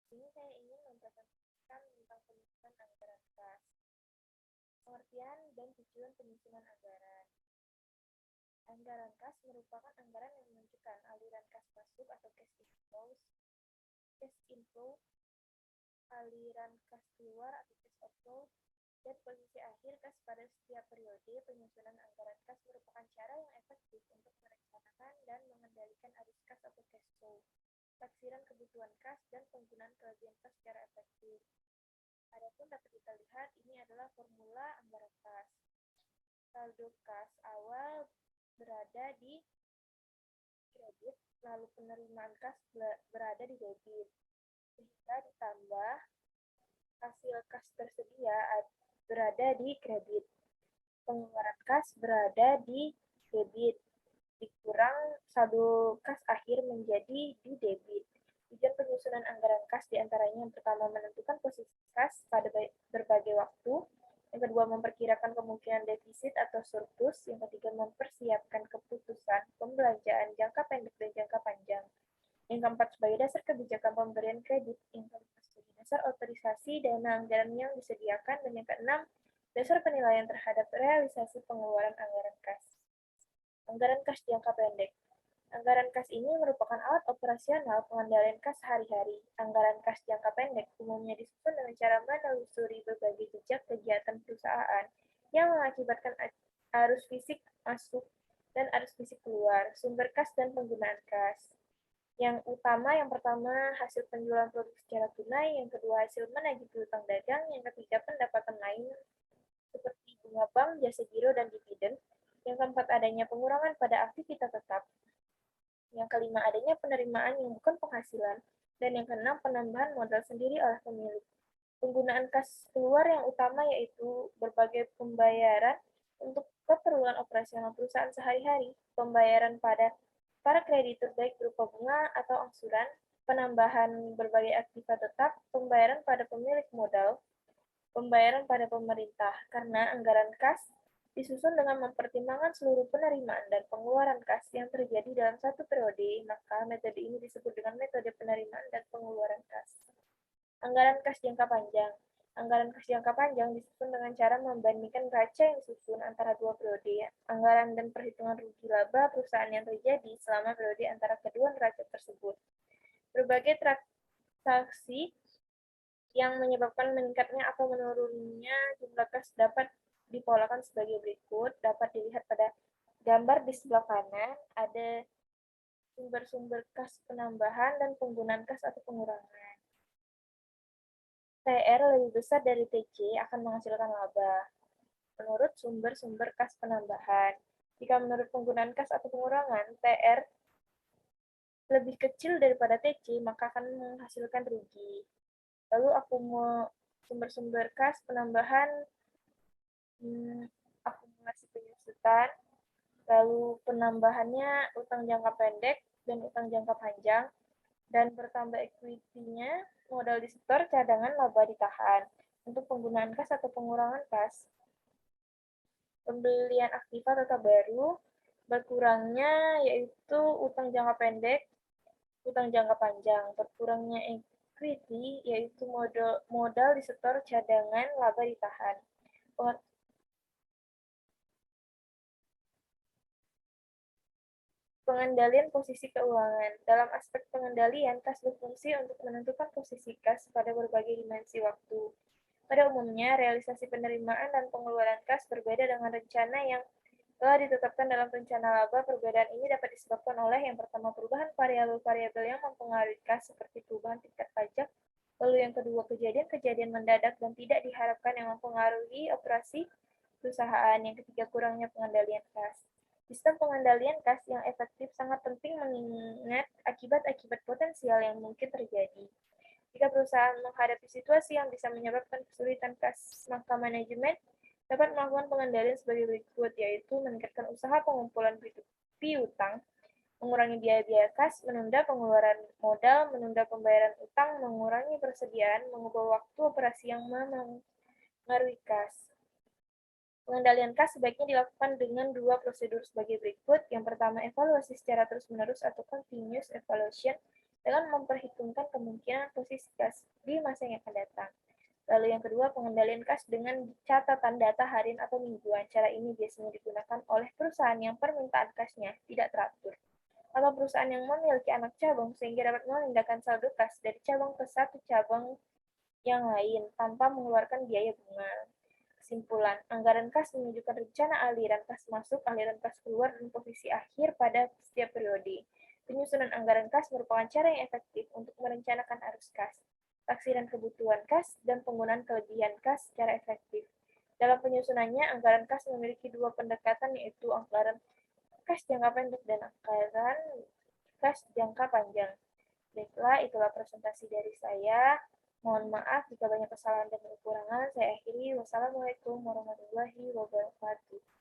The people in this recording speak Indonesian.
Ini saya ingin mempresentasikan tentang penyusunan anggaran kas, pengertian dan tujuan penyusunan anggaran. Anggaran kas merupakan anggaran yang menunjukkan aliran kas masuk atau cash inflow, aliran kas keluar atau cash outflow, dan posisi akhir kas pada setiap periode. Penyusunan anggaran kas merupakan cara yang efektif untuk merencanakan dan mengendalikan arus kas atau cash flow, taksiran kebutuhan kas, dan penggunaan kelebihan kas secara efektif. Adapun dapat kita lihat, ini adalah formula anggaran kas. Saldo kas awal berada di kredit, lalu penerimaan kas berada di debit. Sehingga ditambah hasil kas tersedia berada di kredit. Pengeluaran kas berada di debit. Dikurang saldo kas akhir menjadi di debit. Tujuan penyusunan anggaran kas diantaranya yang pertama menentukan posisi kas pada berbagai waktu, yang kedua memperkirakan kemungkinan defisit atau surplus, yang ketiga mempersiapkan keputusan pembelanjaan jangka pendek dan jangka panjang, yang keempat sebagai dasar kebijakan pemberian kredit, yang kelima sebagai dasar otorisasi dana anggaran yang disediakan, dan yang keenam dasar penilaian terhadap realisasi pengeluaran anggaran kas. Anggaran kas jangka pendek. Anggaran kas ini merupakan alat operasional pengendalian kas sehari-hari. Anggaran kas jangka pendek umumnya disusun dengan cara menelusuri berbagai jejak kegiatan perusahaan yang mengakibatkan arus fisik masuk dan arus fisik keluar, sumber kas dan penggunaan kas. Yang utama, yang pertama hasil penjualan produk secara tunai, yang kedua hasil menagih piutang dagang, yang ketiga pendapatan lain seperti bunga bank, jasa giro, dan dividen, yang keempat adanya pengurangan pada aktivitas tetap, yang kelima adanya penerimaan yang bukan penghasilan, dan yang keenam penambahan modal sendiri oleh pemilik. Penggunaan kas keluar yang utama yaitu berbagai pembayaran untuk keperluan operasional perusahaan sehari-hari, pembayaran pada para kreditur baik berupa bunga atau angsuran, penambahan berbagai aktivitas tetap, pembayaran pada pemilik modal, pembayaran pada pemerintah. Karena anggaran kas disusun dengan mempertimbangkan seluruh penerimaan dan pengeluaran kas yang terjadi dalam satu periode, maka metode ini disebut dengan metode penerimaan dan pengeluaran kas. Anggaran kas jangka panjang. Anggaran kas jangka panjang disusun dengan cara membandingkan neraca yang disusun antara dua periode, anggaran dan perhitungan rugi laba perusahaan yang terjadi selama periode antara kedua neraca tersebut. Berbagai transaksi yang menyebabkan meningkatnya atau menurunnya jumlah kas dapat dipolakan sebagai berikut. Dapat dilihat pada gambar di sebelah kanan, ada sumber-sumber kas penambahan dan penggunaan kas atau pengurangan. TR lebih besar dari TC akan menghasilkan laba menurut sumber-sumber kas penambahan. Jika menurut penggunaan kas atau pengurangan, TR lebih kecil daripada TC, maka akan menghasilkan rugi. Lalu sumber-sumber kas penambahan, akumulasi penyusutan, lalu penambahannya utang jangka pendek dan utang jangka panjang, dan bertambah equity-nya, modal disetor, cadangan, laba ditahan. Untuk penggunaan kas atau pengurangan kas, pembelian aktiva tetap baru, berkurangnya yaitu utang jangka pendek, utang jangka panjang, berkurangnya equity yaitu modal disetor, cadangan, laba ditahan. Pengendalian posisi keuangan. Dalam aspek pengendalian, kas berfungsi untuk menentukan posisi kas pada berbagai dimensi waktu. Pada umumnya, realisasi penerimaan dan pengeluaran kas berbeda dengan rencana yang telah ditetapkan dalam rencana laba. Perbedaan ini dapat disebabkan oleh yang pertama perubahan variabel-variabel yang mempengaruhi kas seperti perubahan tingkat pajak, lalu yang kedua kejadian-kejadian mendadak dan tidak diharapkan yang mempengaruhi operasi perusahaan, yang ketiga kurangnya pengendalian kas. Sistem pengendalian kas yang efektif sangat penting mengingat akibat-akibat potensial yang mungkin terjadi. Jika perusahaan menghadapi situasi yang bisa menyebabkan kesulitan kas, maka manajemen dapat melakukan pengendalian sebagai berikut, yaitu meningkatkan usaha pengumpulan piutang, mengurangi biaya-biaya kas, menunda pengeluaran modal, menunda pembayaran utang, mengurangi persediaan, mengubah waktu operasi yang mengaruhi kas. Pengendalian kas sebaiknya dilakukan dengan dua prosedur sebagai berikut. Yang pertama, evaluasi secara terus-menerus atau continuous evaluation. dengan memperhitungkan kemungkinan posisi kas di masa yang akan datang. Lalu yang kedua, pengendalian kas dengan catatan data harian atau mingguan. Cara ini biasanya digunakan oleh perusahaan yang permintaan kasnya tidak teratur, atau perusahaan yang memiliki anak cabang sehingga dapat memindahkan saldo kas dari cabang ke satu cabang yang lain tanpa mengeluarkan biaya bunga. Kesimpulan, anggaran kas menunjukkan rencana aliran kas masuk, aliran kas keluar, dan posisi akhir pada setiap periode. Penyusunan anggaran kas merupakan cara yang efektif untuk merencanakan arus kas, taksiran kebutuhan kas, dan penggunaan kelebihan kas secara efektif. Dalam penyusunannya, anggaran kas memiliki dua pendekatan, yaitu anggaran kas jangka pendek dan anggaran kas jangka panjang. Baiklah, itulah presentasi dari saya. Mohon maaf jika banyak kesalahan dan kekurangan. Saya akhiri. Wassalamualaikum warahmatullahi wabarakatuh.